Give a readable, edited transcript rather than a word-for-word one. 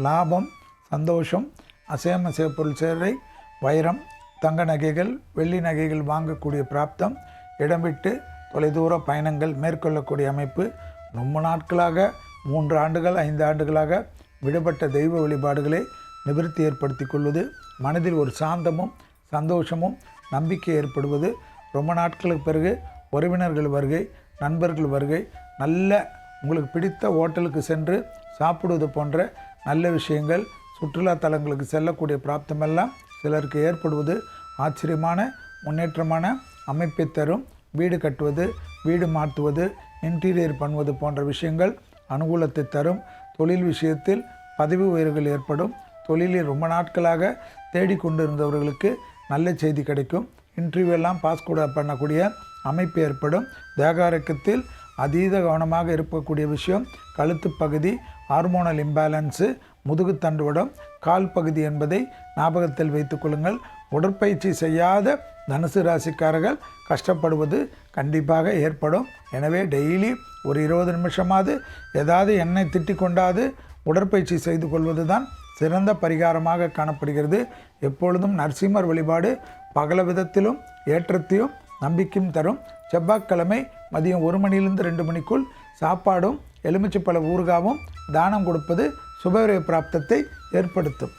லாபம், சந்தோஷம், அசைய பொருள் சேர்வை, வைரம், தங்க நகைகள், வெள்ளி நகைகள் வாங்கக்கூடிய பிராப்தம், இடம் விட்டு தொலைதூர பயணங்கள் மேற்கொள்ளக்கூடிய அமைப்பு, ரொம்ப நாட்களாக 3 ஆண்டுகள் 5 ஆண்டுகளாக விடுபட்ட தெய்வ வழிபாடுகளை நிவர்த்தி ஏற்படுத்தி கொள்வது, மனதில் ஒரு சாந்தமும் சந்தோஷமும் நம்பிக்கை ஏற்படுவது, ரொம்ப நாட்களுக்கு பிறகு உறவினர்கள் வருகை, நண்பர்கள் வருகை, நல்ல உங்களுக்கு பிடித்த ஹோட்டலுக்கு சென்று சாப்பிடுவது போன்ற நல்ல விஷயங்கள், சுற்றுலா தலங்களுக்கு செல்லக்கூடிய பிராப்தமெல்லாம் சிலருக்கு ஏற்படுவது ஆச்சரியமான முன்னேற்றமான அமைப்பை தரும். வீடு கட்டுவது, வீடு மாற்றுவது, இன்டீரியர் பண்ணுவது போன்ற விஷயங்கள் அனுகூலத்தை தரும். தொழில் விஷயத்தில் பதவி உயர்வுகள் ஏற்படும். தொழிலில் ரொம்ப நாட்களாக தேடிக்கொண்டு இருந்தவர்களுக்கு நல்ல செய்தி கிடைக்கும். இன்டர்வியூவெல்லாம் பாஸ் கூட பண்ணக்கூடிய அமைப்பு ஏற்படும். தேகாரக்கத்தில் அதீத கவனமாக இருக்கக்கூடிய விஷயம் கழுத்து பகுதி, ஹார்மோனல் இம்பேலன்ஸு, முதுகு தண்டுவடம், கால் பகுதி என்பதை ஞாபகத்தில் வைத்துக் கொள்ளுங்கள். உடற்பயிற்சி செய்யாத தனுசு ராசிக்காரர்கள் கஷ்டப்படுவது கண்டிப்பாக ஏற்படும். எனவே டெய்லி ஒரு 20 நிமிஷமாவது ஏதாவது எண்ணெய் திட்டி கொண்டாது உடற்பயிற்சி செய்து கொள்வது தான் சிறந்த பரிகாரமாக காணப்படுகிறது. எப்பொழுதும் நரசிம்மர் வழிபாடு பகல விதத்திலும் ஏற்றத்தையும் நம்பிக்கையும் தரும். செவ்வாய்க்கிழமை மதியம் 1 மணியிலிருந்து 2 மணிக்குள் சாப்பாடும் எலுமிச்சைப்பழ ஊறுகாவும் தானம் கொடுப்பது சுபவிரய பிராப்தத்தை ஏற்படுத்தும்.